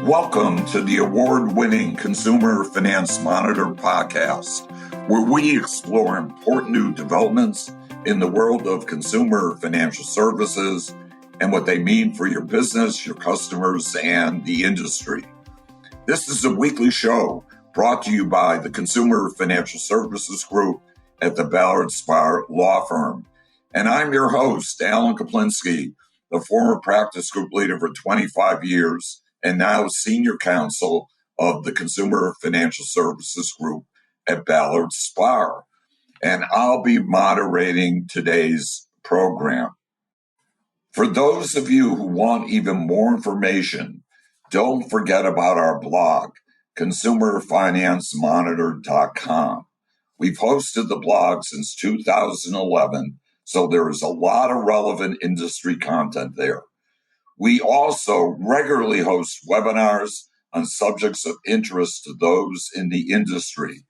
Welcome to the award-winning Consumer Finance Monitor podcast, where we explore important new developments in the world of consumer financial services and what they mean for your business, your customers, and the industry. This is a weekly show brought to you by the Consumer Financial Services Group at the Ballard Spahr Law Firm. And I'm your host, Alan Kaplinski, the former practice group leader for 25 years and now senior counsel of the Consumer Financial Services Group at Ballard Spahr. And I'll be moderating today's program. For those of you who want even more information, don't forget about our blog, consumerfinancemonitor.com. We've hosted the blog since 2011, so there is a lot of relevant industry content there. We also regularly host webinars on subjects of interest to those in the industry.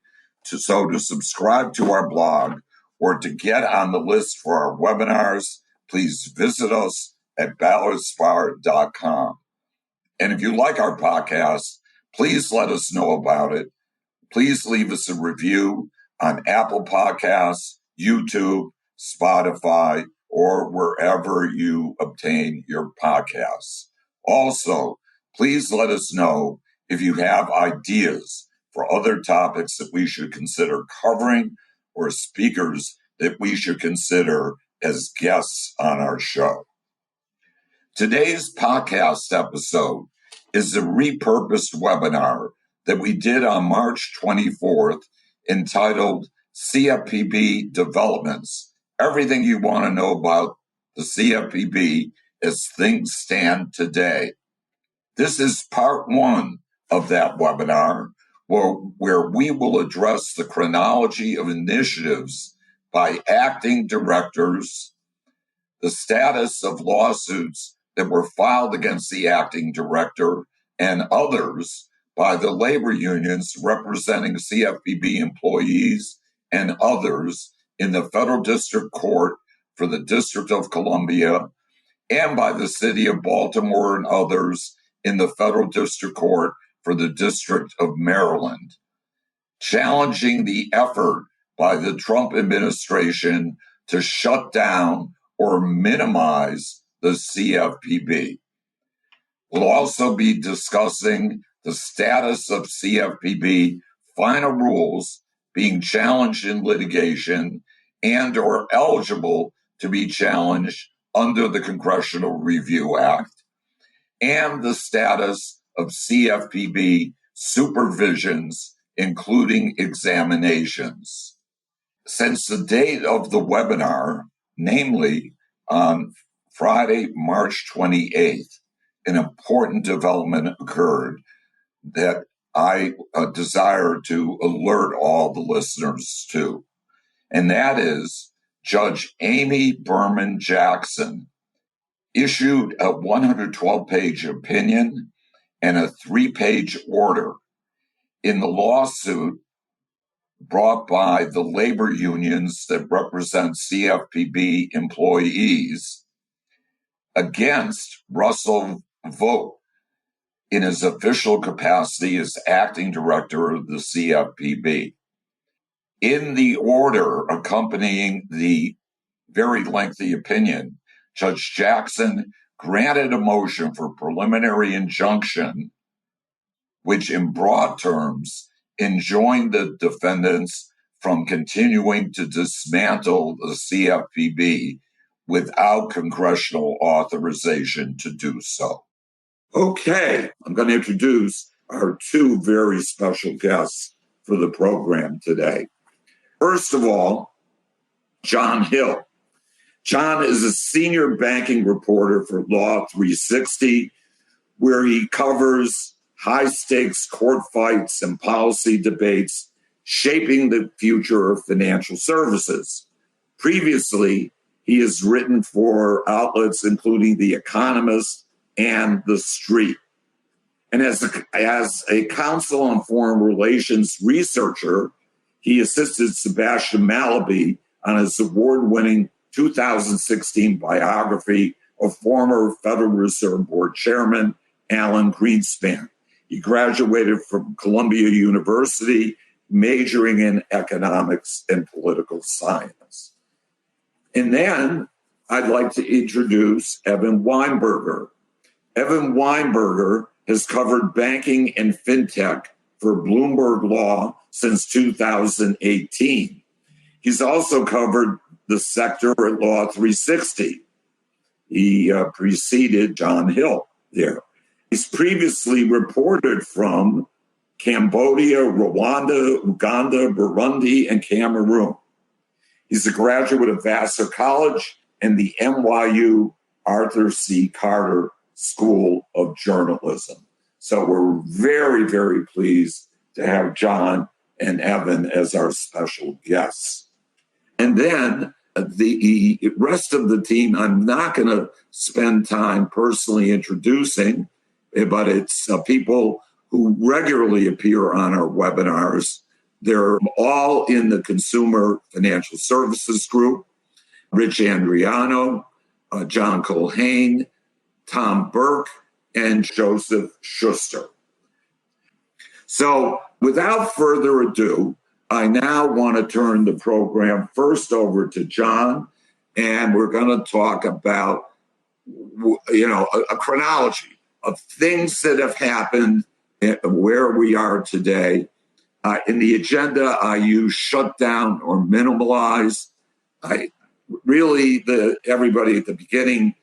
So to subscribe to our blog or to get on the list for our webinars, please visit us at ballardspahr.com. And if you like our podcast, please let us know about it. Please leave us a review on Apple Podcasts, YouTube, Spotify, or wherever you obtain your podcasts. Also, please let us know if you have ideas for other topics that we should consider covering or speakers that we should consider as guests on our show. Today's podcast episode is a repurposed webinar that we did on March 24th entitled CFPB Developments, Everything You Want to Know About the CFPB as Things Stand Today. This is part one of that webinar where we will address the chronology of initiatives by acting directors, the status of lawsuits that were filed against the acting director and others by the labor unions representing CFPB employees and others in the Federal District Court for the District of Columbia and by the City of Baltimore and others in the Federal District Court for the District of Maryland, challenging the effort by the Trump administration to shut down or minimize the CFPB. We'll also be discussing the status of CFPB final rules being challenged in litigation and or eligible to be challenged under the Congressional Review Act, and the status of CFPB supervisions, including examinations. Since the date of the webinar, namely on Friday, March 28th, an important development occurred that I desire to alert all the listeners to. And that is Judge Amy Berman Jackson issued a 112-page opinion and a 3-page order in the lawsuit brought by the labor unions that represent CFPB employees against Russell Vought in his official capacity as acting director of the CFPB. In the order accompanying the very lengthy opinion, Judge Jackson granted a motion for preliminary injunction, which in broad terms enjoined the defendants from continuing to dismantle the CFPB without congressional authorization to do so. Okay, I'm going to introduce our two very special guests for the program today. First of all, Jon Hill. Jon is a senior banking reporter for Law360, where he covers high-stakes court fights and policy debates shaping the future of financial services. Previously, he has written for outlets including The Economist and The Street. And as a counsel on foreign relations researcher, he assisted Sebastian Mallaby on his award-winning 2016 biography of former Federal Reserve Board Chairman Alan Greenspan. He graduated from Columbia University, majoring in economics and political science. And then I'd like to introduce Evan Weinberger. Evan Weinberger has covered banking and fintech for Bloomberg Law since 2018. He's also covered the sector at Law360. He preceded Jon Hill there. He's previously reported from Cambodia, Rwanda, Uganda, Burundi, and Cameroon. He's a graduate of Vassar College and the NYU Arthur C. Carter School of Journalism. So we're very, very pleased to have Jon and Evan as our special guests. And then the rest of the team, I'm not going to spend time personally introducing, but it's people who regularly appear on our webinars. They're all in the Consumer Financial Services Group: Rich Andriano, John Culhane, Tom Burke, and Joseph Schuster. So without further ado, I now want to turn the program first over to Jon, and we're going to talk about, a chronology of things that have happened where we are today. In the agenda, I use shut down or minimalize. Everybody at the beginning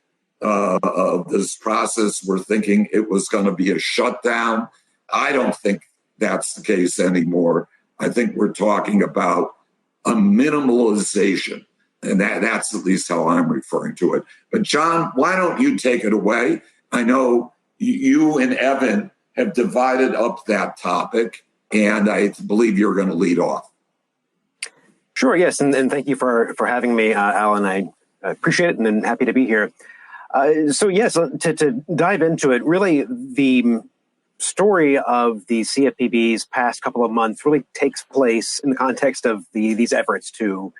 of this process were thinking it was going to be a shutdown. I don't think that's the case anymore. I think we're talking about a minimalization, and that's at least how I'm referring to it. But Jon, why don't you take it away? I know you and Evan have divided up that topic, and I believe you're going to lead off. Sure, yes, and thank you for having me, Alan. I appreciate it, and I'm happy to be here. To dive into it, really the story of the CFPB's past couple of months really takes place in the context of these efforts to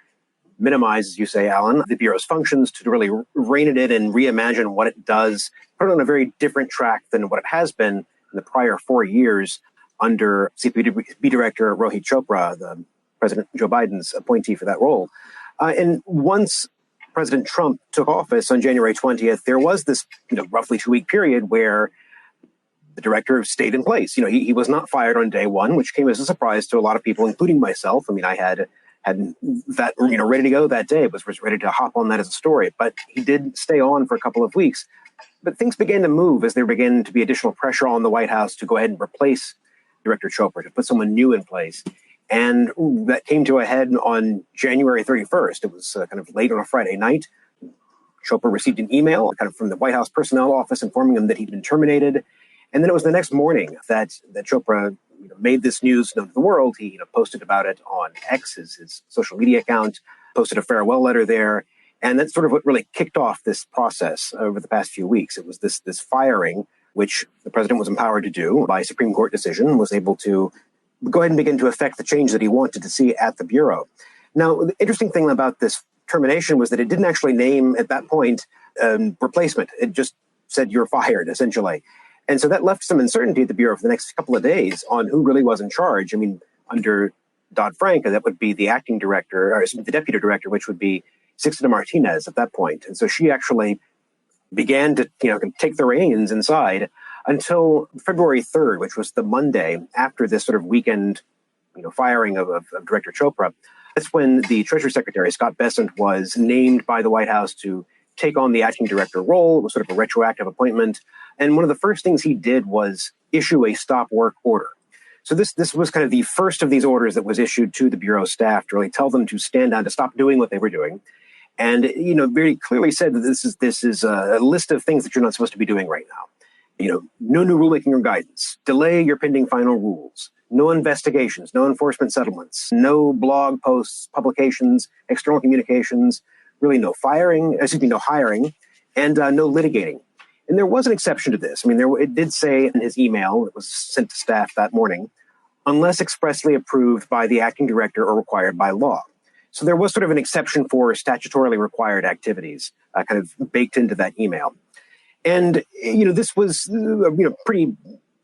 minimize, as you say, Alan, the Bureau's functions, to really rein it in and reimagine what it does, put it on a very different track than what it has been in the prior 4 years under CFPB Director Rohit Chopra, the President Joe Biden's appointee for that role. And once President Trump took office on January 20th, there was this roughly 2-week period where the director stayed in place. He was not fired on day one, which came as a surprise to a lot of people, including myself. I mean, I had that ready to go that day, was ready to hop on that as a story. But he did stay on for a couple of weeks. But things began to move as there began to be additional pressure on the White House to go ahead and replace Director Chopra, to put someone new in place. And that came to a head on January 31st. It was kind of late on a Friday night. Chopra received an email kind of from the White House personnel office informing him that he'd been terminated. And then it was the next morning that Chopra made this news known to the world. He posted about it on X, his social media account, posted a farewell letter there. And that's sort of what really kicked off this process over the past few weeks. It was this firing, which the president was empowered to do by Supreme Court decision, was able to go ahead and begin to affect the change that he wanted to see at the Bureau. Now, the interesting thing about this termination was that it didn't actually name at that point replacement. It just said you're fired, essentially. And so that left some uncertainty at the Bureau for the next couple of days on who really was in charge. I mean, under Dodd-Frank, that would be the acting director, or the deputy director, which would be Sixta Martinez at that point. And so she actually began to take the reins inside until February 3rd, which was the Monday after this sort of weekend firing of Director Chopra. That's when the Treasury Secretary, Scott Bessent, was named by the White House to take on the acting director role. It was sort of a retroactive appointment. And one of the first things he did was issue a stop work order. So this was kind of the first of these orders that was issued to the Bureau staff to really tell them to stand down, to stop doing what they were doing. And, very clearly said that this is a list of things that you're not supposed to be doing right now. No new rulemaking or guidance, delay your pending final rules, no investigations, no enforcement settlements, no blog posts, publications, external communications, really no hiring, and no litigating. And there was an exception to this. I mean, it did say in his email that was sent to staff that morning, unless expressly approved by the acting director or required by law. So there was sort of an exception for statutorily required activities kind of baked into that email. And, this was, pretty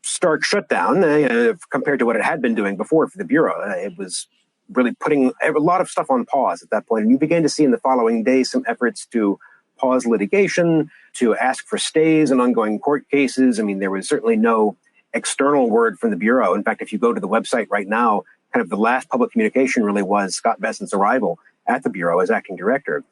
stark shutdown compared to what it had been doing before for the Bureau. It was really putting a lot of stuff on pause at that point. And you began to see in the following days some efforts to pause litigation, to ask for stays in ongoing court cases. I mean, there was certainly no external word from the Bureau. In fact, if you go to the website right now, kind of the last public communication really was Scott Bessent's arrival at the Bureau as acting director.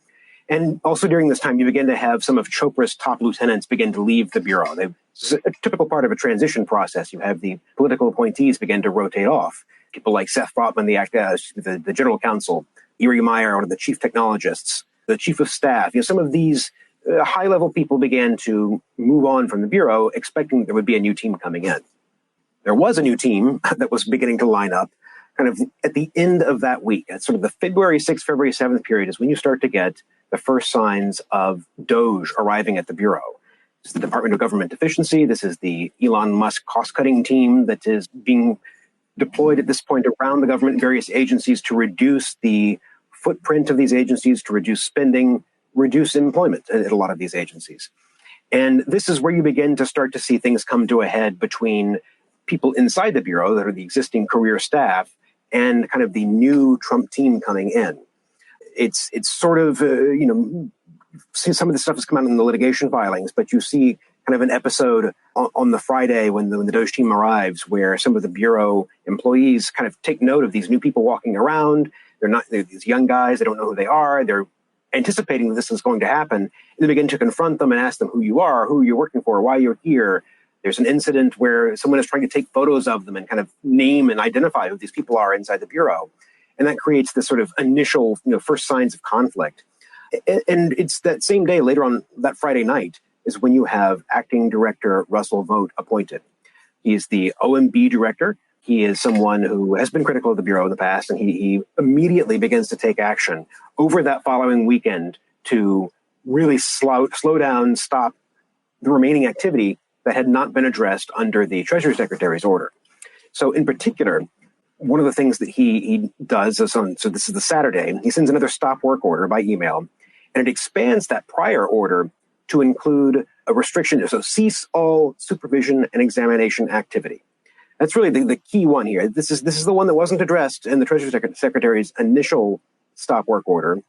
And also during this time, you begin to have some of Chopra's top lieutenants begin to leave the Bureau. It's a typical part of a transition process. You have the political appointees begin to rotate off. People like Seth Frotman, the general counsel, Erie Meyer, one of the chief technologists, the chief of staff. Some of these high-level people began to move on from the Bureau, expecting there would be a new team coming in. There was a new team that was beginning to line up kind of at the end of that week. At sort of the February 6th, February 7th period is when you start to get the first signs of DOGE arriving at the Bureau. This is the Department of Government Efficiency. This is the Elon Musk cost-cutting team that is being deployed at this point around the government, various agencies, to reduce the footprint of these agencies, to reduce spending, reduce employment at a lot of these agencies. And this is where you begin to start to see things come to a head between people inside the Bureau that are the existing career staff and kind of the new Trump team coming in. It's sort of, see some of the stuff has come out in the litigation filings, but you see kind of an episode on the Friday when the DOGE team arrives where some of the Bureau employees kind of take note of these new people walking around. They're these young guys. They don't know who they are. They're anticipating that this is going to happen. And they begin to confront them and ask them who you are, who you're working for, why you're here. There's an incident where someone is trying to take photos of them and kind of name and identify who these people are inside the Bureau. And that creates this sort of initial, first signs of conflict. And it's that same day, later on that Friday night, is when you have acting director Russell Vought appointed. He's the OMB director. He is someone who has been critical of the Bureau in the past, and he immediately begins to take action over that following weekend to really slow down, stop the remaining activity that had not been addressed under the Treasury Secretary's order. So in particular, one of the things that he does is so this is the Saturday, he sends another stop work order by email, and it expands that prior order to include a restriction. So cease all supervision and examination activity. That's really the key one here. This is the one that wasn't addressed in the Treasury Secretary's initial stop work order.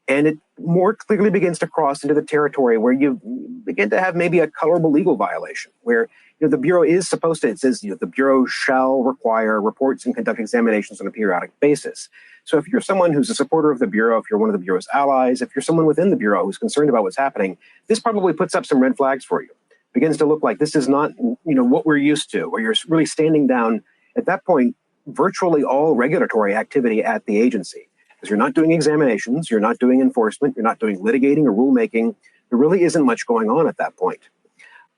And it more clearly begins to cross into the territory where you begin to have maybe a colorable legal violation, where the Bureau is supposed to, it says, the Bureau shall require reports and conduct examinations on a periodic basis. So if you're someone who's a supporter of the Bureau, if you're one of the Bureau's allies, if you're someone within the Bureau who's concerned about what's happening, this probably puts up some red flags for you. Begins to look like this is not, what we're used to, where you're really standing down, at that point, virtually all regulatory activity at the agency. Because you're not doing examinations, you're not doing enforcement, you're not doing litigating or rulemaking. There really isn't much going on at that point.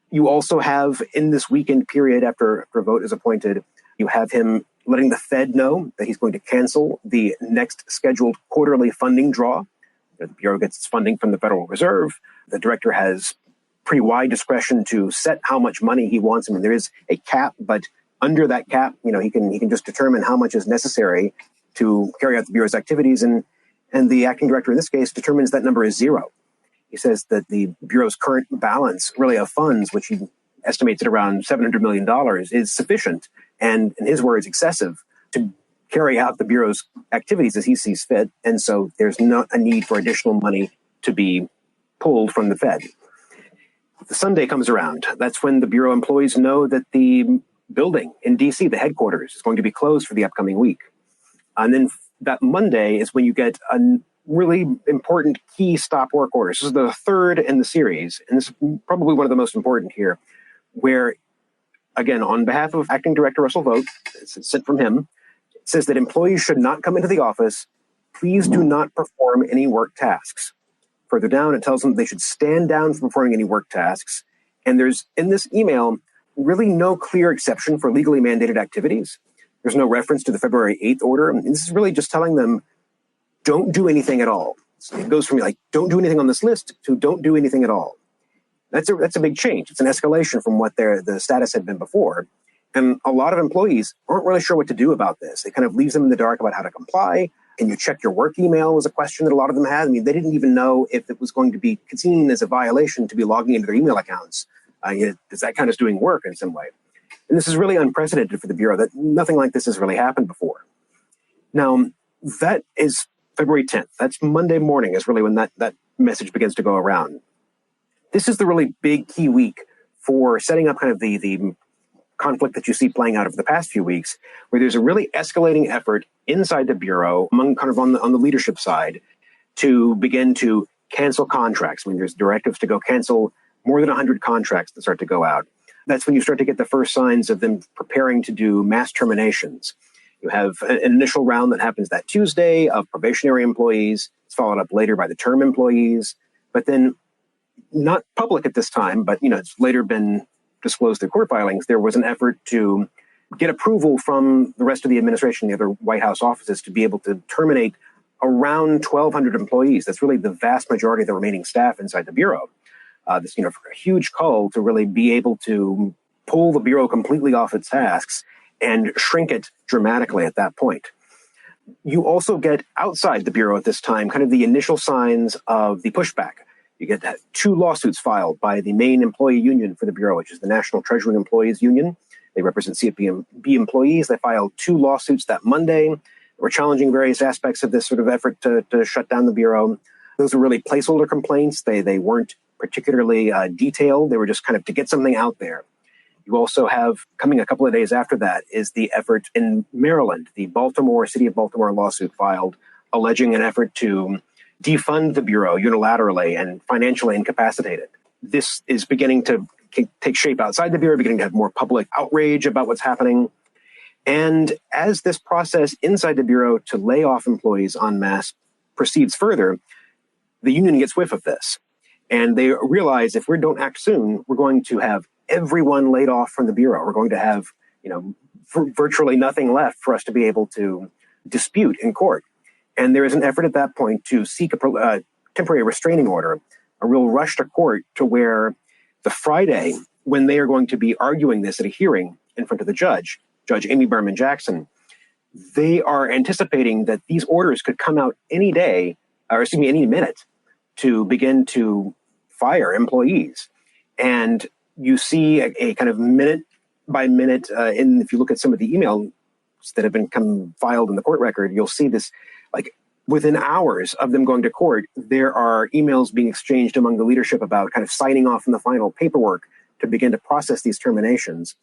You also have, in this weekend period after Vought is appointed, you have him letting the Fed know that he's going to cancel the next scheduled quarterly funding draw. The Bureau gets its funding from the Federal Reserve. The director has pretty wide discretion to set how much money he wants. I mean, there is a cap, but under that cap, he can just determine how much is necessary to carry out the Bureau's activities. And the acting director in this case determines that number is zero. He says that the Bureau's current balance really of funds, which he estimates at around $700 million, is sufficient and, in his words, excessive to carry out the Bureau's activities as he sees fit. And so there's not a need for additional money to be pulled from the Fed. The Sunday comes around. That's when the Bureau employees know that the building in D.C., the headquarters, is going to be closed for the upcoming week. And then that Monday is when you get a really important key stop work order. This is the third in the series, and this is probably one of the most important here, where, again, on behalf of Acting Director Russell Vought, it's sent from him, it says that employees should not come into the office. Please do not perform any work tasks. Further down, it tells them they should stand down from performing any work tasks. And there's, in this email, really no clear exception for legally mandated activities. There's no reference to the February 8th order. And this is really just telling them, don't do anything at all. So it goes from don't do anything on this list to don't do anything at all. That's a big change. It's an escalation from what the status had been before. And a lot of employees aren't really sure what to do about this. It kind of leaves them in the dark about how to comply. Can you check your work email was a question that a lot of them had. I mean, they didn't even know if it was going to be seen as a violation to be logging into their email accounts. Is that kind of doing work in some way? And this is really unprecedented for the Bureau, that nothing like this has really happened before. Now, that is February 10th. That's Monday morning is really when that message begins to go around. This is the really big key week for setting up kind of the conflict that you see playing out over the past few weeks, where there's a really escalating effort inside the Bureau, among kind of on the leadership side, to begin to cancel contracts. I mean, there's directives to go cancel more than 100 contracts that start to go out. That's when you start to get the first signs of them preparing to do mass terminations. You have an initial round that happens that Tuesday of probationary employees. It's followed up later by the term employees, but then not public at this time, but it's later been disclosed through court filings. There was an effort to get approval from the rest of the administration, the other White House offices, to be able to terminate around 1,200 employees. That's really the vast majority of the remaining staff inside the Bureau. This, for a huge call to really be able to pull the Bureau completely off its tasks and shrink it dramatically at that point. You also get outside the Bureau at this time kind of the initial signs of the pushback. You get 2 lawsuits filed by the main employee union for the Bureau, which is the National Treasury Employees Union. They represent CFPB employees. They filed 2 lawsuits that Monday. They were challenging various aspects of this sort of effort to shut down the Bureau. Those were really placeholder complaints. They weren't particularly detailed. They were just kind of to get something out there. You also have, coming a couple of days after that, is the effort in Maryland, the City of Baltimore lawsuit filed, alleging an effort to defund the Bureau unilaterally and financially incapacitate it. This is beginning to take shape outside the Bureau, beginning to have more public outrage about what's happening. And as this process inside the Bureau to lay off employees en masse proceeds further, the union gets whiff of this. And they realize if we don't act soon, we're going to have everyone laid off from the Bureau. We're going to have, virtually nothing left for us to be able to dispute in court. And there is an effort at that point to seek a temporary restraining order, a real rush to court to where the Friday when they are going to be arguing this at a hearing in front of the Judge Amy Berman Jackson, they are anticipating that these orders could come out any minute to begin to fire employees. And you see a kind of minute by minute, if you look at some of the emails that have been filed in the court record, you'll see this, like within hours of them going to court, there are emails being exchanged among the leadership about kind of signing off on the final paperwork to begin to process these terminations.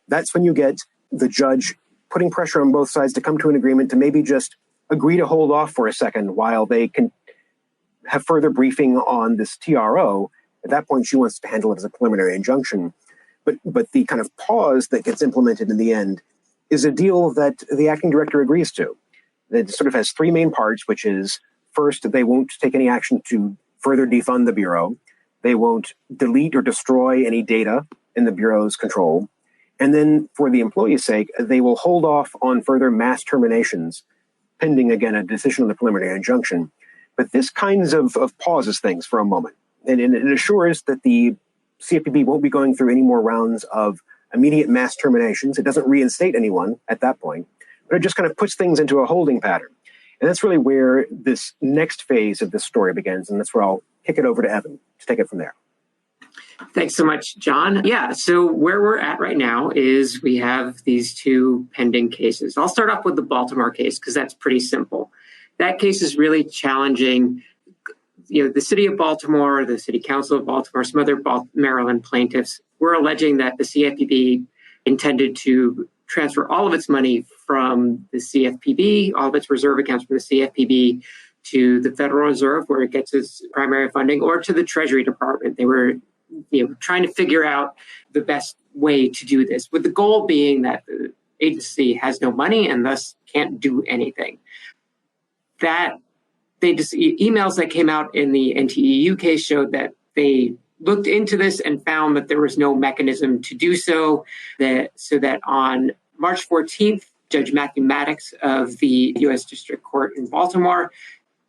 That's when you get the judge putting pressure on both sides to come to an agreement to maybe just agree to hold off for a second while they can have further briefing on this TRO. At that point, she wants to handle it as a preliminary injunction. But the kind of pause that gets implemented in the end is a deal that the acting director agrees to. That sort of has 3 main parts, which is, first, they won't take any action to further defund the Bureau. They won't delete or destroy any data in the Bureau's control. And then, for the employees' sake, they will hold off on further mass terminations, pending, again, a decision on the preliminary injunction. But this kinds of pauses things for a moment. And it assures that the CFPB won't be going through any more rounds of immediate mass terminations. It doesn't reinstate anyone at that point, but it just kind of puts things into a holding pattern. And that's really where this next phase of this story begins. And that's where I'll kick it over to Evan to take it from there. Thanks so much, Jon. Yeah, so where we're at right now is we have these 2 pending cases. I'll start off with the Baltimore case because that's pretty simple. That case is really challenging the city of Baltimore, the city council of Baltimore, some other Maryland plaintiffs were alleging that the CFPB intended to transfer all of its money from the CFPB, all of its reserve accounts from the CFPB to the Federal Reserve, where it gets its primary funding, or to the Treasury Department. They were trying to figure out the best way to do this, with the goal being that the agency has no money and thus can't do anything. Emails that came out in the NTEU case showed that they looked into this and found that there was no mechanism to do so. So that on March 14th, Judge Matthew Maddox of the U.S. District Court in Baltimore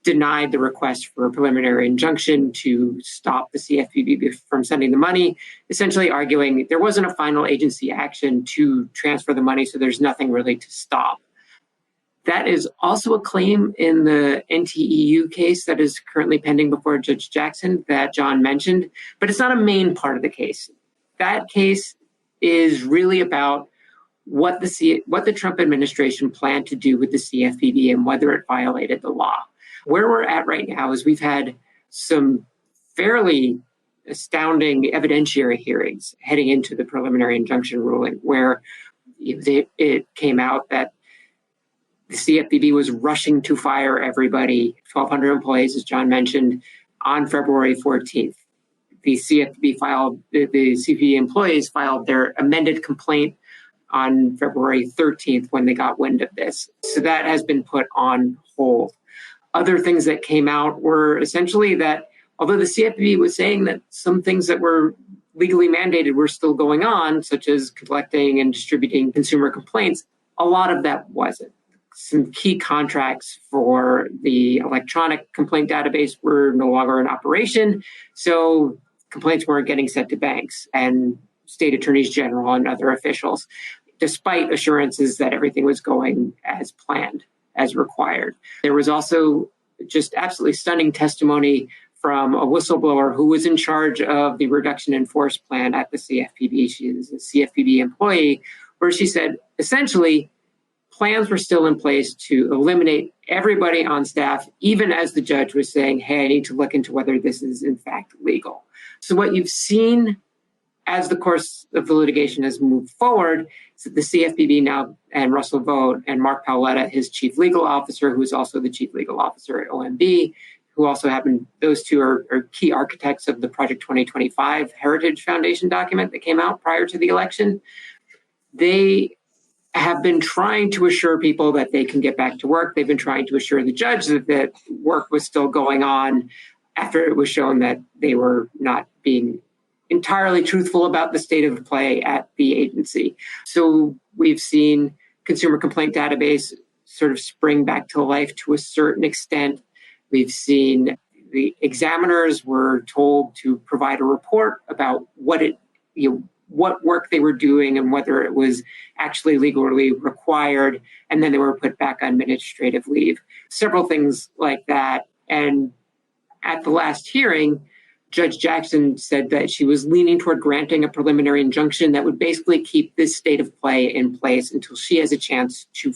denied the request for a preliminary injunction to stop the CFPB from sending the money, essentially arguing there wasn't a final agency action to transfer the money, so there's nothing really to stop. That is also a claim in the NTEU case that is currently pending before Judge Jackson that Jon mentioned, but it's not a main part of the case. That case is really about what the Trump administration planned to do with the CFPB and whether it violated the law. Where we're at right now is we've had some fairly astounding evidentiary hearings heading into the preliminary injunction ruling, where it came out that the CFPB was rushing to fire everybody, 1,200 employees, as Jon mentioned, on February 14th. The CFPB employees filed their amended complaint on February 13th when they got wind of this. So that has been put on hold. Other things that came out were essentially that although the CFPB was saying that some things that were legally mandated were still going on, such as collecting and distributing consumer complaints, a lot of that wasn't. Some key contracts for the electronic complaint database were no longer in operation, so complaints weren't getting sent to banks and state attorneys general and other officials, despite assurances that everything was going as planned, as required. There was also just absolutely stunning testimony from a whistleblower who was in charge of the reduction in force plan at the CFPB. She is a CFPB employee, where she said, essentially, plans were still in place to eliminate everybody on staff, even as the judge was saying, hey, I need to look into whether this is in fact legal. So what you've seen as the course of the litigation has moved forward is that the CFPB now, and Russell Vought and Mark Paoletta, his chief legal officer, who is also the chief legal officer at OMB, who also those two are key architects of the Project 2025 Heritage Foundation document that came out prior to the election. They have been trying to assure people that they can get back to work. They've been trying to assure the judge that work was still going on after it was shown that they were not being entirely truthful about the state of play at the agency. So we've seen consumer complaint database sort of spring back to life to a certain extent. We've seen the examiners were told to provide a report about what work they were doing and whether it was actually legally required, and then they were put back on administrative leave. Several things like that. And at the last hearing, Judge Jackson said that she was leaning toward granting a preliminary injunction that would basically keep this state of play in place until she has a chance to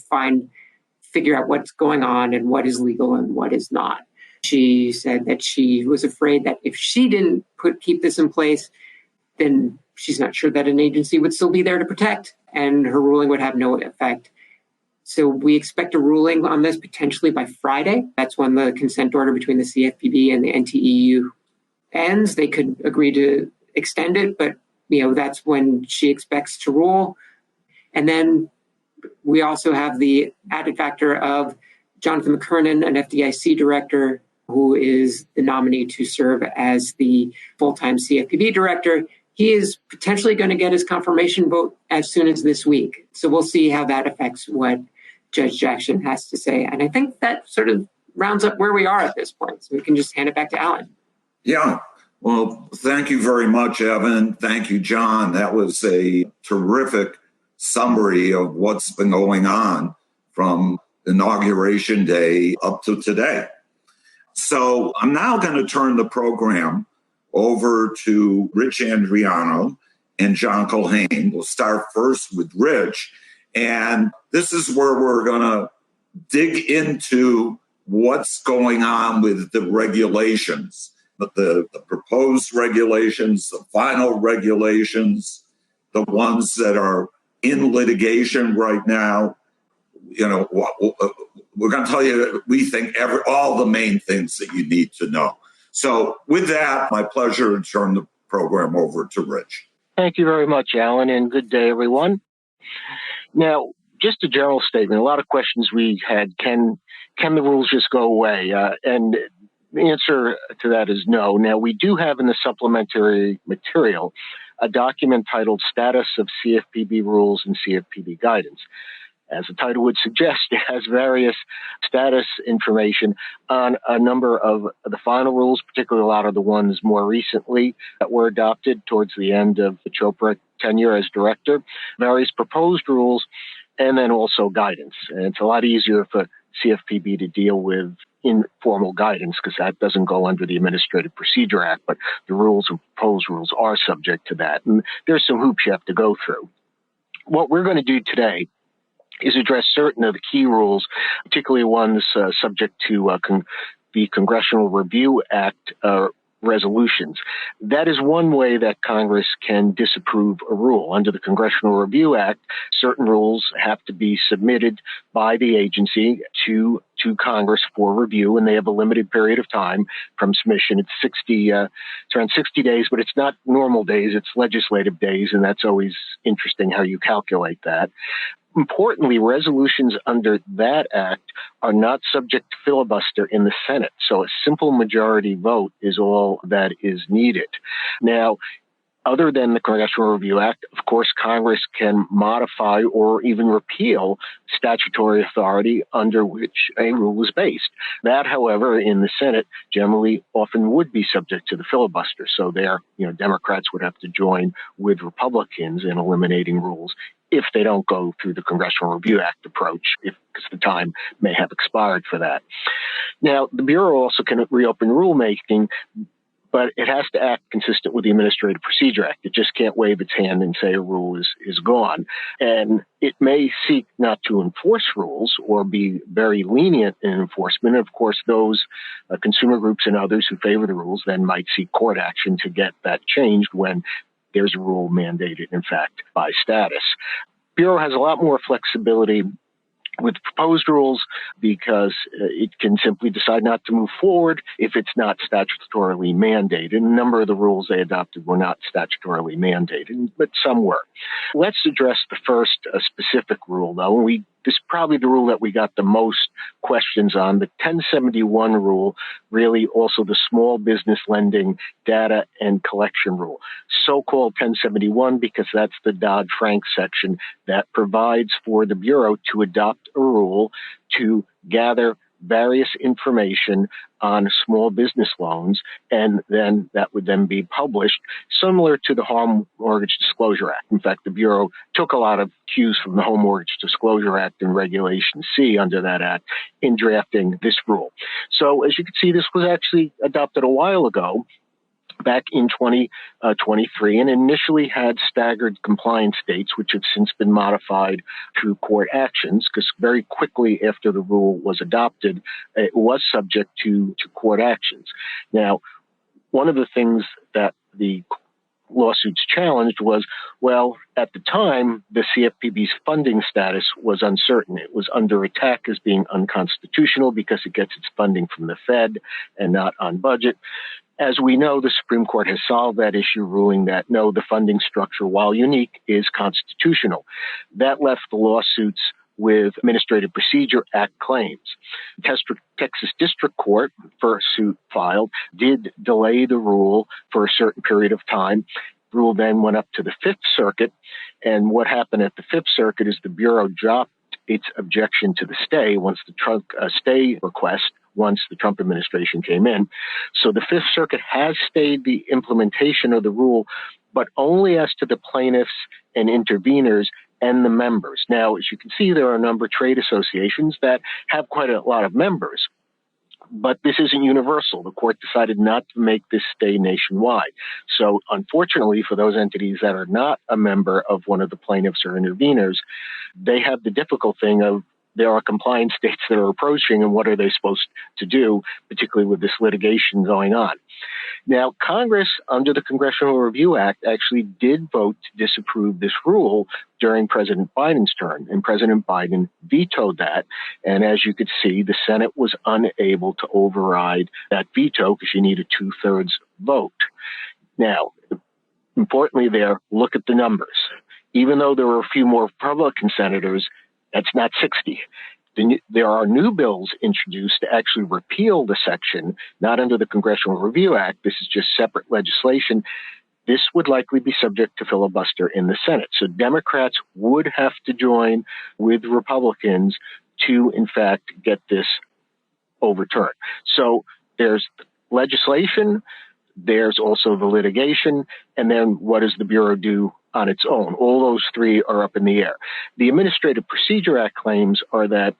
figure out what's going on and what is legal and what is not. She said that she was afraid that if she didn't keep this in place, then she's not sure that an agency would still be there to protect, and her ruling would have no effect. So we expect a ruling on this potentially by Friday. That's when the consent order between the CFPB and the NTEU ends. They could agree to extend it, but that's when she expects to rule. And then we also have the added factor of Jonathan McKernan, an FDIC director, who is the nominee to serve as the full-time CFPB director. He is potentially going to get his confirmation vote as soon as this week. So we'll see how that affects what Judge Jackson has to say. And I think that sort of rounds up where we are at this point. So we can just hand it back to Alan. Yeah. Well, thank you very much, Evan. Thank you, Jon. That was a terrific summary of what's been going on from Inauguration Day up to today. So I'm now going to turn the program over to Rich Andriano and John Culhane. We'll start first with Rich. And this is where we're going to dig into what's going on with the regulations, the proposed regulations, the final regulations, the ones that are in litigation right now. We're going to tell you, we think, all the main things that you need to know. So with that, my pleasure to turn the program over to Rich. Thank you very much, Alan, and good day, everyone. Now, just a general statement. A lot of questions we had, can the rules just go away? And the answer to that is no. Now, we do have in the supplementary material a document titled Status of CFPB Rules and CFPB Guidance. As the title would suggest, it has various status information on a number of the final rules, particularly a lot of the ones more recently that were adopted towards the end of the Chopra tenure as director, various proposed rules, and then also guidance. And it's a lot easier for CFPB to deal with informal guidance, because that doesn't go under the Administrative Procedure Act, but the rules and proposed rules are subject to that. And there's some hoops you have to go through. What we're going to do today is address certain of the key rules, particularly ones subject to the Congressional Review Act resolutions. That is one way that Congress can disapprove a rule. Under the Congressional Review Act, certain rules have to be submitted by the agency to Congress for review, and they have a limited period of time from submission. It's around 60 days, but it's not normal days, it's legislative days, and that's always interesting how you calculate that. Importantly, resolutions under that act are not subject to filibuster in the Senate, so a simple majority vote is all that is needed. Now, other than the Congressional Review Act, of course, Congress can modify or even repeal statutory authority under which a rule is based. That, however, in the Senate generally often would be subject to the filibuster. So there, Democrats would have to join with Republicans in eliminating rules if they don't go through the Congressional Review Act approach, because the time may have expired for that. Now, the Bureau also can reopen rulemaking, but it has to act consistent with the Administrative Procedure Act. It just can't wave its hand and say a rule is gone. And it may seek not to enforce rules or be very lenient in enforcement. Of course, those consumer groups and others who favor the rules then might seek court action to get that changed when there's a rule mandated, in fact, by status. Bureau has a lot more flexibility with proposed rules because it can simply decide not to move forward if it's not statutorily mandated. A number of the rules they adopted were not statutorily mandated, but some were. Let's address the first specific rule, though. This is probably the rule that we got the most questions on. The 1071 rule, really also the small business lending data and collection rule. So-called 1071 because that's the Dodd-Frank section that provides for the Bureau to adopt a rule to gather various information on small business loans, and then that would then be published, similar to the Home Mortgage Disclosure Act. In fact, the Bureau took a lot of cues from the Home Mortgage Disclosure Act and Regulation C under that act in drafting this rule. So as you can see, this was actually adopted a while ago, back in 2023, and initially had staggered compliance dates, which have since been modified through court actions, because very quickly after the rule was adopted, it was subject to court actions. Now, one of the things that the lawsuits challenged was, well, at the time, the CFPB's funding status was uncertain. It was under attack as being unconstitutional because it gets its funding from the Fed and not on budget. As we know, the Supreme Court has solved that issue, ruling that no, the funding structure, while unique, is constitutional. That left the lawsuits with Administrative Procedure Act claims. Texas District Court, first suit filed, did delay the rule for a certain period of time. The rule then went up to the Fifth Circuit, and what happened at the Fifth Circuit is the Bureau dropped its objection to the stay once the Trump stay request, once the Trump administration came in. So the Fifth Circuit has stayed the implementation of the rule, but only as to the plaintiffs and interveners and the members. Now, as you can see, there are a number of trade associations that have quite a lot of members, but this isn't universal. The court decided not to make this stay nationwide. So unfortunately, for those entities that are not a member of one of the plaintiffs or interveners, they have the difficult thing of there are compliance dates that are approaching, and what are they supposed to do, particularly with this litigation going on? Now, Congress, under the Congressional Review Act, actually did vote to disapprove this rule during President Biden's term, and President Biden vetoed that. And as you could see, the Senate was unable to override that veto because you need a 2/3 vote. Now, importantly there, look at the numbers. Even though there were a few more Republican senators, that's not 60. There are new bills introduced to actually repeal the section, not under the Congressional Review Act. This is just separate legislation. This would likely be subject to filibuster in the Senate. So Democrats would have to join with Republicans to, in fact, get this overturned. So there's legislation, there's also the litigation, and then what does the Bureau do on its own? All those three are up in the air. The Administrative Procedure Act claims are that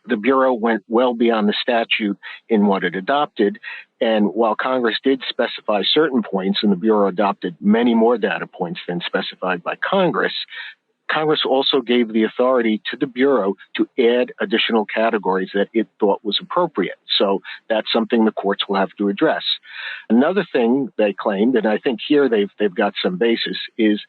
the Bureau went well beyond the statute in what it adopted. And while Congress did specify certain points, and the Bureau adopted many more data points than specified by Congress, Congress also gave the authority to the Bureau to add additional categories that it thought was appropriate. So that's something the courts will have to address. Another thing they claimed, and I think here they've got some basis, is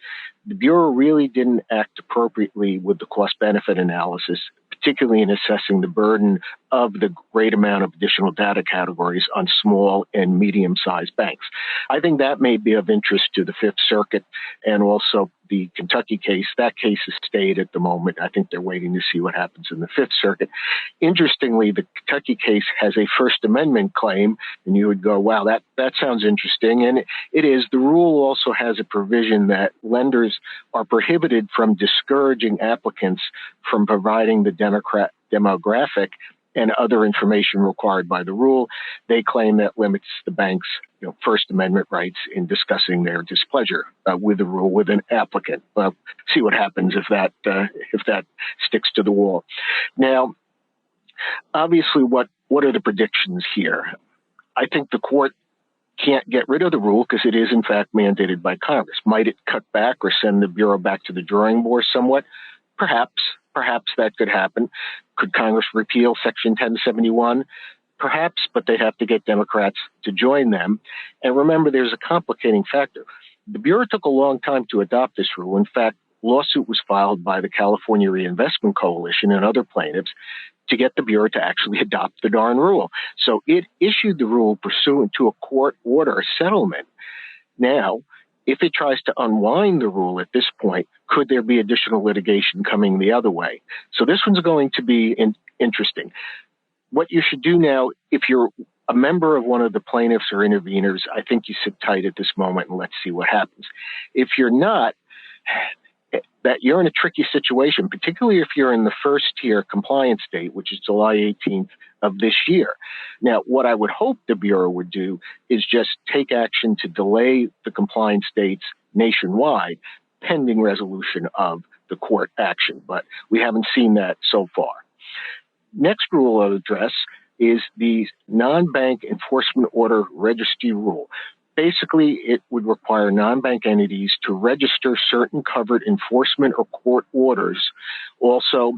the Bureau really didn't act appropriately with the cost-benefit analysis, particularly in assessing the burden of the great amount of additional data categories on small and medium-sized banks. I think that may be of interest to the Fifth Circuit and also the Kentucky case. That case has stayed at the moment. I think they're waiting to see what happens in the Fifth Circuit. Interestingly, the Kentucky case has a First Amendment claim, and you would go, wow, that sounds interesting. And it is. The rule also has a provision that lenders are prohibited from discouraging applicants from providing the demographic and other information required by the rule. They claim that limits the bank's First Amendment rights in discussing their displeasure with the rule with an applicant. Well, see what happens if that sticks to the wall. Now, obviously, what are the predictions here? I think the court can't get rid of the rule because it is, in fact, mandated by Congress. Might it cut back or send the Bureau back to the drawing board somewhat? Perhaps that could happen. Could Congress repeal Section 1071? Perhaps, but they'd have to get Democrats to join them. And remember, there's a complicating factor. The Bureau took a long time to adopt this rule. In fact, a lawsuit was filed by the California Reinvestment Coalition and other plaintiffs to get the Bureau to actually adopt the darn rule. So it issued the rule pursuant to a court order settlement. Now, if it tries to unwind the rule at this point, could there be additional litigation coming the other way? So this one's going to be interesting. What you should do now, if you're a member of one of the plaintiffs or interveners, I think you sit tight at this moment and let's see what happens. If you're not, that you're in a tricky situation, particularly if you're in the first tier compliance date, which is July 18th of this year. Now, what I would hope the Bureau would do is just take action to delay the compliance dates nationwide, pending resolution of the court action. But we haven't seen that so far. Next rule I'll address is the non-bank enforcement order registry rule. Basically, it would require non-bank entities to register certain covered enforcement or court orders, also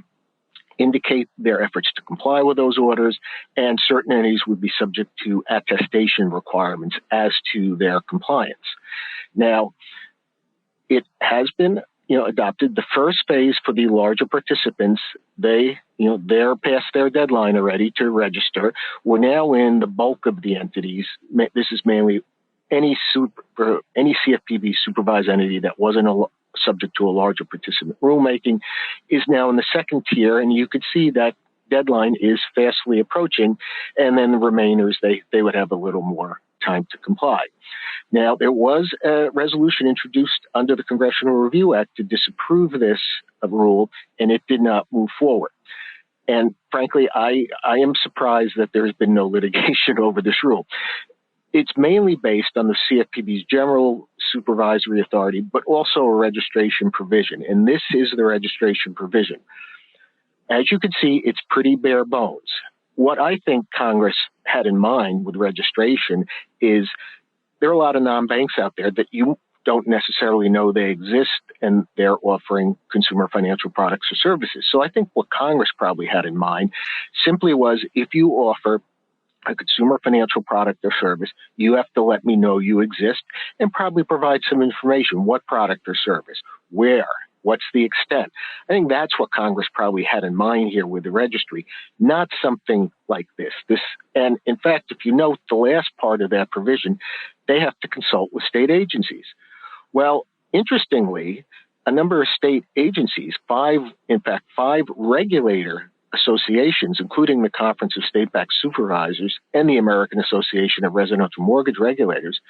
indicate their efforts to comply with those orders, and certain entities would be subject to attestation requirements as to their compliance. Now, it has been adopted. The first phase for the larger participants, they're past their deadline already to register. We're now in the bulk of the entities. This is mainly any CFPB supervised entity that wasn't subject to a larger participant rulemaking is now in the second tier, and you could see that deadline is fastly approaching, and then the remainers, they would have a little more time to comply. Now, there was a resolution introduced under the Congressional Review Act to disapprove this rule, and it did not move forward. And frankly, I am surprised that there has been no litigation over this rule. It's mainly based on the CFPB's general supervisory authority, but also a registration provision. And this is the registration provision. As you can see, it's pretty bare bones. What I think Congress had in mind with registration is there are a lot of non-banks out there that you don't necessarily know they exist, and they're offering consumer financial products or services. So I think what Congress probably had in mind simply was, if you offer a consumer financial product or service, you have to let me know you exist and probably provide some information. What product or service? Where? What's the extent? I think that's what Congress probably had in mind here with the registry, not something like this. And in fact, if you note the last part of that provision, they have to consult with state agencies. Well, interestingly, a number of state agencies, five regulator associations, including the Conference of State-Backed Supervisors and the American Association of Residential Mortgage Regulators,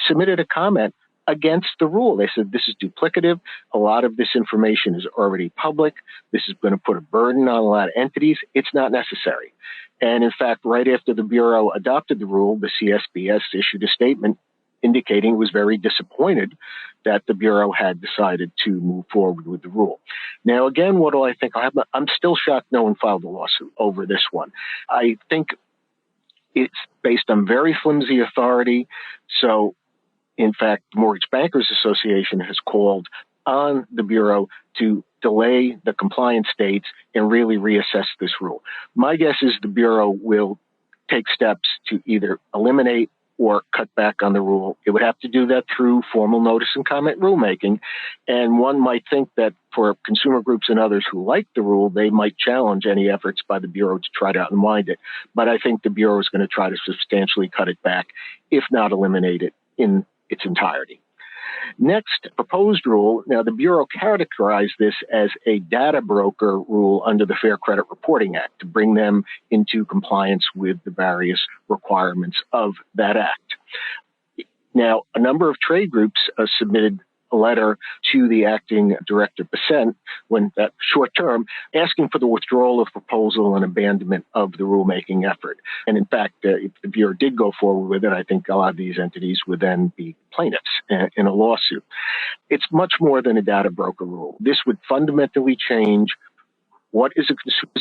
submitted a comment against the rule. They said this is duplicative. A lot of this information is already public. This is going to put a burden on a lot of entities. It's not necessary. And in fact, right after the Bureau adopted the rule, the CSBS issued a statement indicating it was very disappointed that the Bureau had decided to move forward with the rule. Now, again, what do I think? I'm still shocked no one filed a lawsuit over this one. I think it's based on very flimsy authority. So, in fact, the Mortgage Bankers Association has called on the Bureau to delay the compliance dates and really reassess this rule. My guess is the Bureau will take steps to either eliminate or cut back on the rule. It would have to do that through formal notice and comment rulemaking. And one might think that for consumer groups and others who like the rule, they might challenge any efforts by the Bureau to try to unwind it. But I think the Bureau is going to try to substantially cut it back, if not eliminate it in its entirety. Next, proposed rule. Now, the Bureau characterized this as a data broker rule under the Fair Credit Reporting Act to bring them into compliance with the various requirements of that act. Now, a number of trade groups submitted a letter to the acting director, Bessent, when that short term, asking for the withdrawal of proposal and abandonment of the rulemaking effort. And in fact, if the Bureau did go forward with it, I think a lot of these entities would then be plaintiffs in a lawsuit. It's much more than a data broker rule. This would fundamentally change what is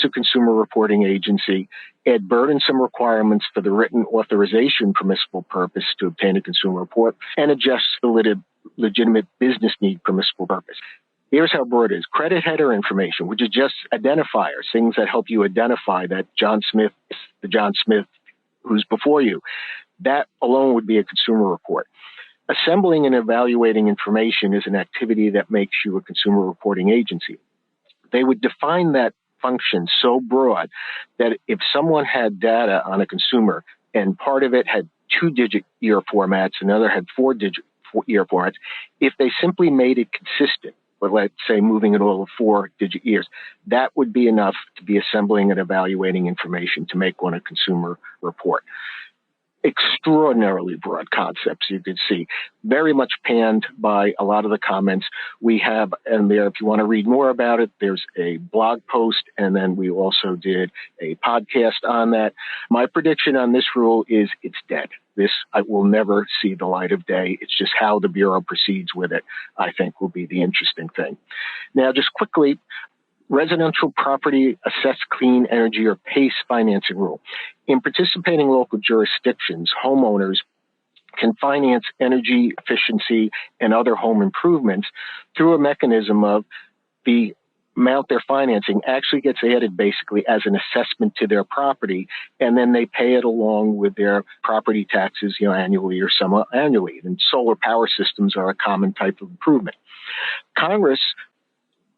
a consumer reporting agency, add burdensome requirements for the written authorization permissible purpose to obtain a consumer report, and adjust the legitimate business need permissible purpose. Here's how broad it is. Credit header information, which is just identifiers, things that help you identify that John Smith is the John Smith who's before you. That alone would be a consumer report. Assembling and evaluating information is an activity that makes you a consumer reporting agency. They would define that function so broad that if someone had data on a consumer and part of it had 2-digit year formats and another had 4-digit year formats, if they simply made it consistent, but let's say moving it all to 4-digit years, that would be enough to be assembling and evaluating information to make one a consumer report. Extraordinarily broad concepts, you could see, very much panned by a lot of the comments we have. And there, if you want to read more about it, there's a blog post, and then we also did a podcast on that. My prediction on this rule is it's dead. This I will never see the light of day. It's just how the Bureau proceeds with it, I think, will be the interesting thing. Now, just quickly, residential property assessed clean energy or PACE financing rule. In participating local jurisdictions, homeowners can finance energy efficiency and other home improvements through a mechanism of the amount they're financing actually gets added basically as an assessment to their property, and then they pay it along with their property taxes, annually or semi-annually. And solar power systems are a common type of improvement. Congress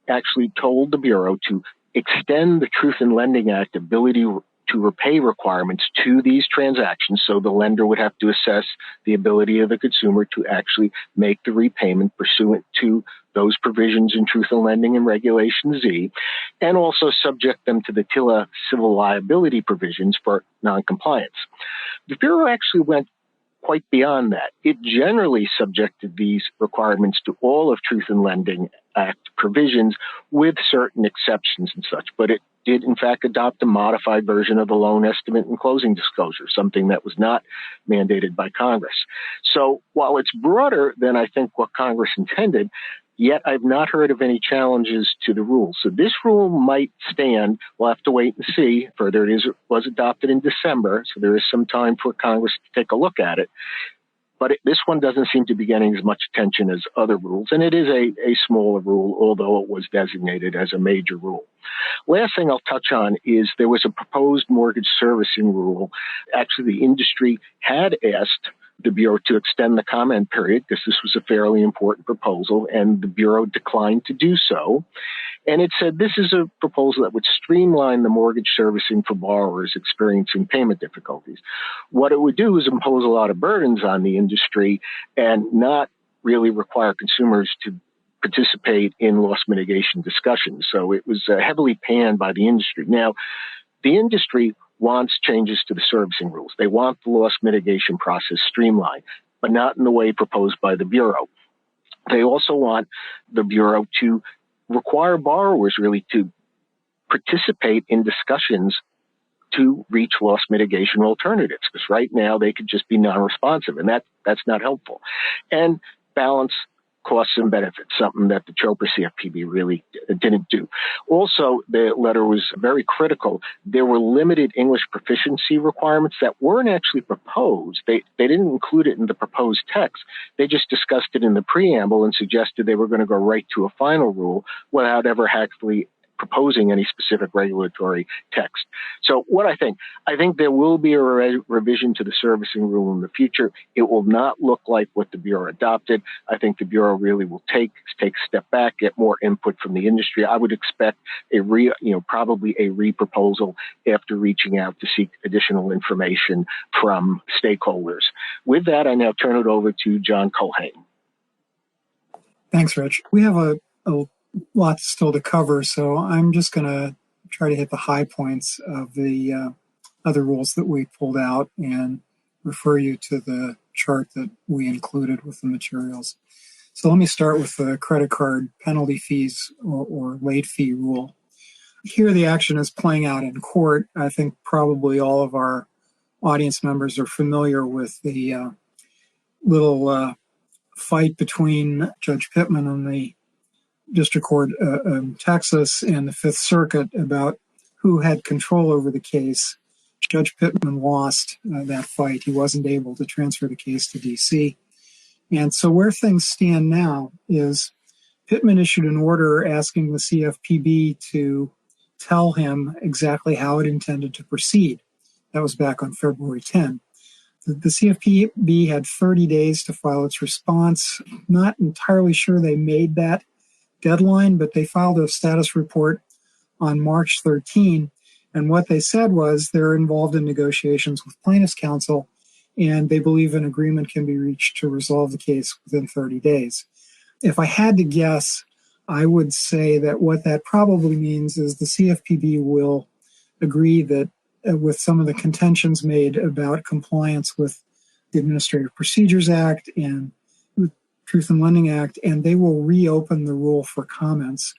actually told the Bureau to extend the Truth in Lending Act ability to repay requirements to these transactions, so the lender would have to assess the ability of the consumer to actually make the repayment pursuant to those provisions in Truth in Lending and Regulation Z, and also subject them to the TILA civil liability provisions for noncompliance. The Bureau actually went quite beyond that. It generally subjected these requirements to all of Truth in Lending Act provisions with certain exceptions and such, but it did in fact adopt a modified version of the loan estimate and closing disclosure, something that was not mandated by Congress. So while it's broader than I think what Congress intended, yet I've not heard of any challenges to the rule. So this rule might stand. We'll have to wait and see. Further, it was adopted in December, so there is some time for Congress to take a look at it. But this one doesn't seem to be getting as much attention as other rules, and it is a smaller rule, although it was designated as a major rule. Last thing I'll touch on is there was a proposed mortgage servicing rule. Actually, the industry had asked the Bureau to extend the comment period because this was a fairly important proposal, and the Bureau declined to do so. And it said this is a proposal that would streamline the mortgage servicing for borrowers experiencing payment difficulties. What it would do is impose a lot of burdens on the industry and not really require consumers to participate in loss mitigation discussions. So it was heavily panned by the industry. Now, the industry wants changes to the servicing rules. They want the loss mitigation process streamlined, but not in the way proposed by the Bureau. They also want the Bureau to require borrowers really to participate in discussions to reach loss mitigation alternatives, because right now they could just be non-responsive, and that's not helpful. And balance costs and benefits, something that the Chopra CFPB really didn't do. Also, the letter was very critical. There were limited English proficiency requirements that weren't actually proposed. They didn't include it in the proposed text. They just discussed it in the preamble and suggested they were going to go right to a final rule without ever actually proposing any specific regulatory text. So what I think there will be a revision to the servicing rule in the future. It will not look like what the Bureau adopted. I think the Bureau really will take a step back, get more input from the industry. I would expect probably a re-proposal after reaching out to seek additional information from stakeholders. With that, I now turn it over to John Culhane. Thanks, Rich. We have a lot still to cover, so I'm just going to try to hit the high points of the other rules that we pulled out and refer you to the chart that we included with the materials. So let me start with the credit card penalty fees or late fee rule. Here the action is playing out in court. I think probably all of our audience members are familiar with the little fight between Judge Pittman and the District Court in Texas and the Fifth Circuit about who had control over the case. Judge Pittman lost that fight. He wasn't able to transfer the case to D.C. And so where things stand now is Pittman issued an order asking the CFPB to tell him exactly how it intended to proceed. That was back on February 10. The CFPB had 30 days to file its response. Not entirely sure they made that deadline, but they filed a status report on March 13. And what they said was they're involved in negotiations with plaintiffs' counsel, and they believe an agreement can be reached to resolve the case within 30 days. If I had to guess, I would say that what that probably means is the CFPB will agree that with some of the contentions made about compliance with the Administrative Procedures Act and Truth in Lending Act, and they will reopen the rule for comments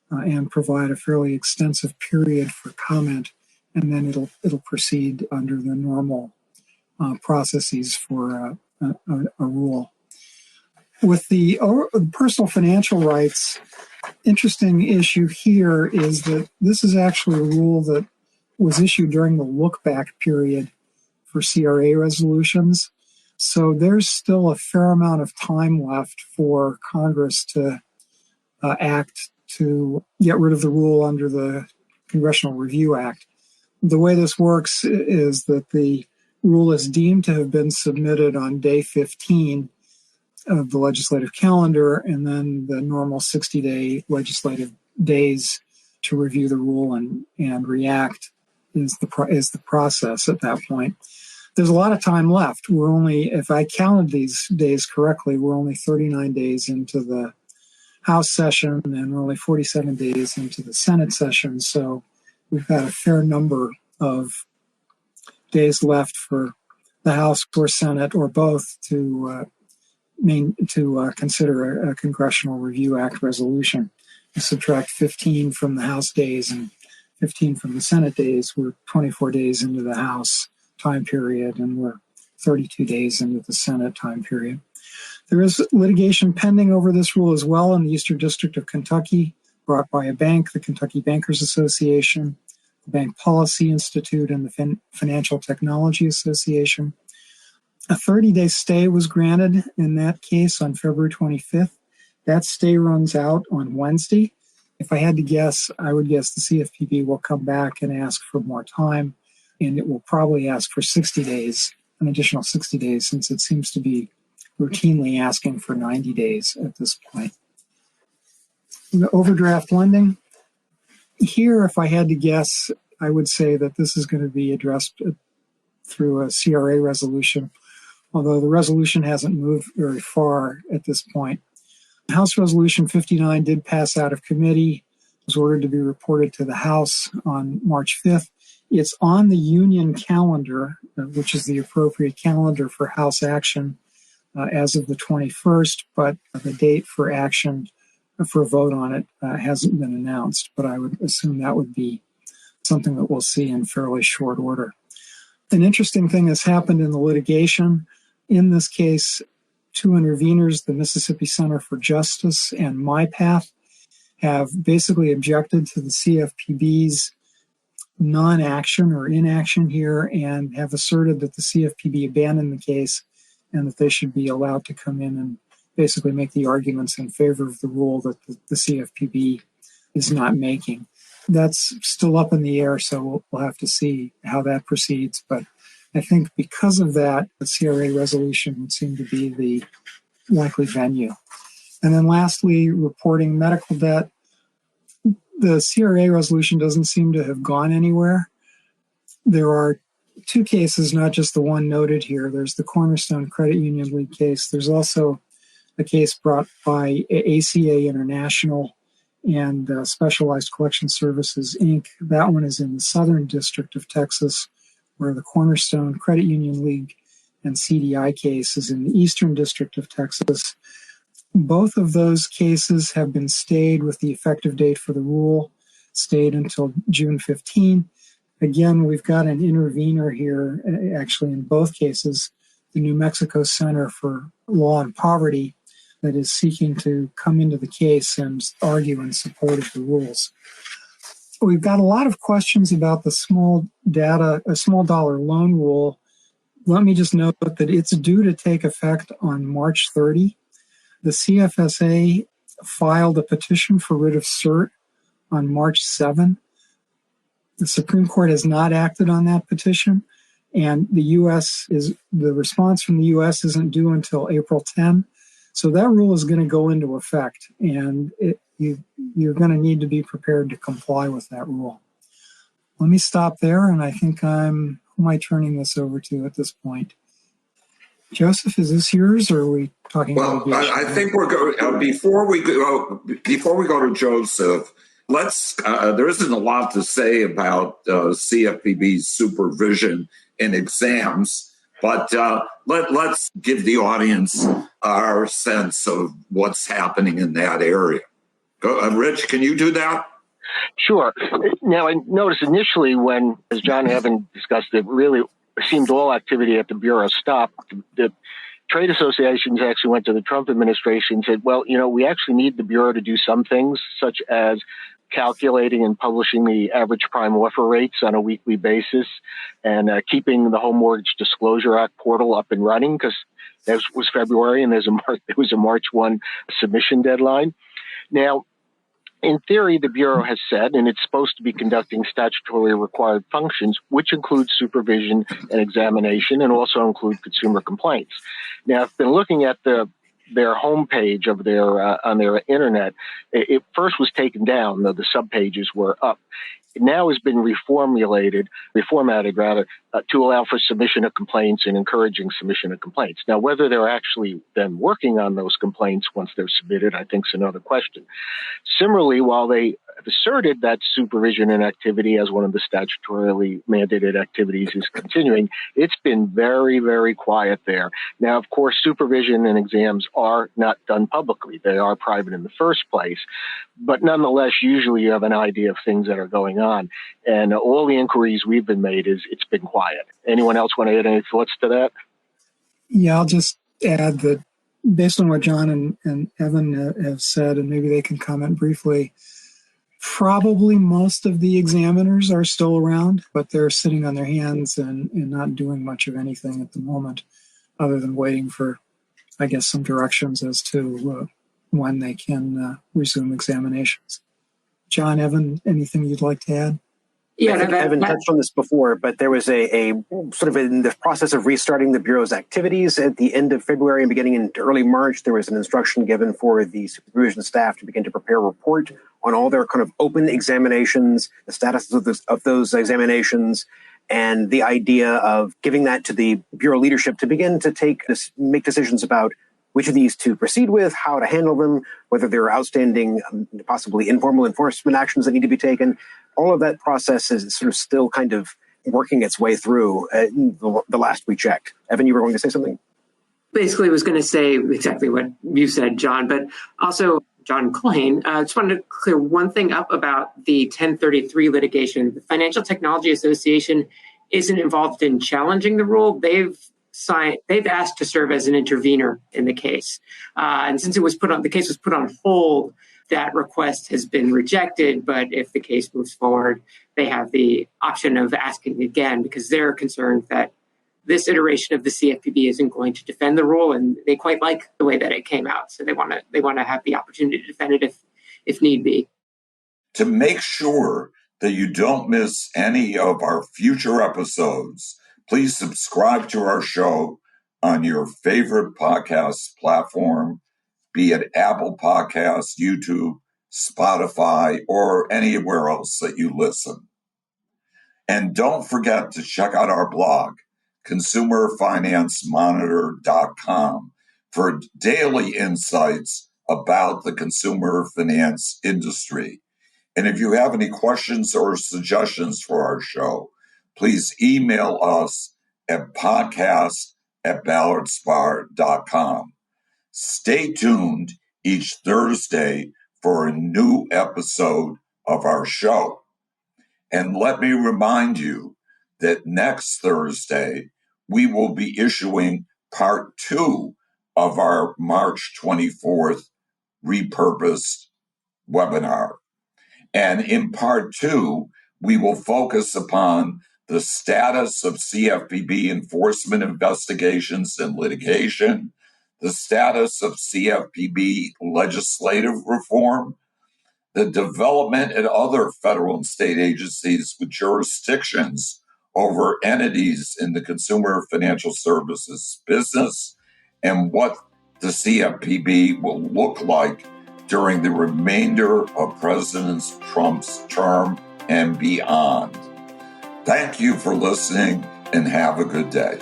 and provide a fairly extensive period for comment, and then it'll proceed under the normal processes for a rule. With the personal financial rights, interesting issue here is that this is actually a rule that was issued during the look-back period for CRA resolutions. So there's still a fair amount of time left for Congress to act to get rid of the rule under the Congressional Review Act. The way this works is that the rule is deemed to have been submitted on day 15 of the legislative calendar, and then the normal 60-day legislative days to review the rule and react is the process at that point. There's a lot of time left. We're only, if I counted these days correctly, we're only 39 days into the House session, and we're only 47 days into the Senate session. So we've got a fair number of days left for the House or Senate or both to consider a Congressional Review Act resolution. You subtract 15 from the House days and 15 from the Senate days. We're 24 days into the House time period, and we're 32 days into the Senate time period. There is litigation pending over this rule as well in the Eastern District of Kentucky, brought by a bank, the Kentucky Bankers Association, the Bank Policy Institute, and the Financial Technology Association. A 30-day stay was granted in that case on February 25th. That stay runs out on Wednesday. If I had to guess, I would guess the CFPB will come back and ask for more time, and it will probably ask for 60 days, an additional 60 days, since it seems to be routinely asking for 90 days at this point. The overdraft lending, here, if I had to guess, I would say that this is going to be addressed through a CRA resolution, although the resolution hasn't moved very far at this point. House Resolution 59 did pass out of committee, was ordered to be reported to the House on March 5th. It's on the union calendar, which is the appropriate calendar for House action as of the 21st, but the date for action for a vote on it hasn't been announced, but I would assume that would be something that we'll see in fairly short order. An interesting thing has happened in the litigation. In this case, two interveners, the Mississippi Center for Justice and MyPath, have basically objected to the CFPB's non-action or inaction here and have asserted that the CFPB abandoned the case and that they should be allowed to come in and basically make the arguments in favor of the rule that the CFPB is not making. That's still up in the air, so we'll have to see how that proceeds. But I think because of that, the CRA resolution would seem to be the likely venue. And then lastly, reporting medical debt. The CRA resolution doesn't seem to have gone anywhere. There are two cases, not just the one noted here. There's the Cornerstone Credit Union League case. There's also a case brought by ACA International and Specialized Collection Services, Inc. That one is in the Southern District of Texas, where the Cornerstone Credit Union League and CDI case is in the Eastern District of Texas. Both of those cases have been stayed with the effective date for the rule, stayed until June 15. Again, we've got an intervener here, actually in both cases, the New Mexico Center for Law and Poverty, that is seeking to come into the case and argue in support of the rules. We've got a lot of questions about the small dollar loan rule. Let me just note that it's due to take effect on March 30. The CFSA filed a petition for writ of cert on March 7. The Supreme Court has not acted on that petition, and the response from the U.S. isn't due until April 10. So that rule is going to go into effect, and you're going to need to be prepared to comply with that rule. Let me stop there, and I think who am I turning this over to at this point? Joseph, is this yours, or are we talking about? Well, I think we're going before we go to Joseph. There isn't a lot to say about CFPB's supervision in exams, but let's give the audience our sense of what's happening in that area. Rich, can you do that? Sure. Now, I noticed initially when, as Jon and Evan discussed, it really seemed all activity at the Bureau stopped. The trade associations actually went to the Trump administration and said, well, we actually need the Bureau to do some things, such as calculating and publishing the average prime offer rates on a weekly basis and keeping the Home Mortgage Disclosure Act portal up and running, because that was February and there was a March 1 submission deadline. Now, in theory, the Bureau has said, and it's supposed to be conducting statutorily required functions, which include supervision and examination and also include consumer complaints. Now, I've been looking at their homepage of on their internet. It first was taken down, though the subpages were up. It now has been reformatted to allow for submission of complaints and encouraging submission of complaints. Now, whether they're actually then working on those complaints once they're submitted, I think is another question. Similarly, while they have asserted that supervision and activity as one of the statutorily mandated activities is continuing, it's been very, very quiet there. Now, of course, supervision and exams are not done publicly. They are private in the first place. But nonetheless, usually you have an idea of things that are going on. And all the inquiries we've been made is it's been quiet. Anyone else want to add any thoughts to that? Yeah, I'll just add that based on what Jon and Evan have said, and maybe they can comment briefly, probably most of the examiners are still around, but they're sitting on their hands and not doing much of anything at the moment, other than waiting for, I guess, some directions as to when they can resume examinations. Jon, Evan, anything you'd like to add? Yeah, I think Evan touched on this before, but there was a sort of in the process of restarting the Bureau's activities at the end of February and beginning in early March, there was an instruction given for the supervision staff to begin to prepare a report on all their kind of open examinations, the status of those examinations, and the idea of giving that to the Bureau leadership to begin to make decisions about which of these to proceed with, how to handle them, whether there are outstanding, possibly informal enforcement actions that need to be taken. All of that process is sort of still kind of working its way through the last we checked. Evan, you were going to say something? Basically, I was going to say exactly what you said, Jon, but also John Coyne. I just wanted to clear one thing up about the 1033 litigation. The Financial Technology Association isn't involved in challenging the rule. They've asked to serve as an intervener in the case. And since the case was put on hold, that request has been rejected. But if the case moves forward, they have the option of asking again because they're concerned that this iteration of the CFPB isn't going to defend the rule, and they quite like the way that it came out. So they want to have the opportunity to defend it if need be. To make sure that you don't miss any of our future episodes, please subscribe to our show on your favorite podcast platform, be it Apple Podcasts, YouTube, Spotify, or anywhere else that you listen. And don't forget to check out our blog, consumerfinancemonitor.com, for daily insights about the consumer finance industry. And if you have any questions or suggestions for our show, please email us at podcast@ballardspar.com. Stay tuned each Thursday for a new episode of our show. And let me remind you that next Thursday, we will be issuing part 2 of our March 24th repurposed webinar. And in part 2, we will focus upon the status of CFPB enforcement investigations and litigation, the status of CFPB legislative reform, the development at other federal and state agencies with jurisdictions over entities in the consumer financial services business, and what the CFPB will look like during the remainder of President Trump's term and beyond. Thank you for listening, and have a good day.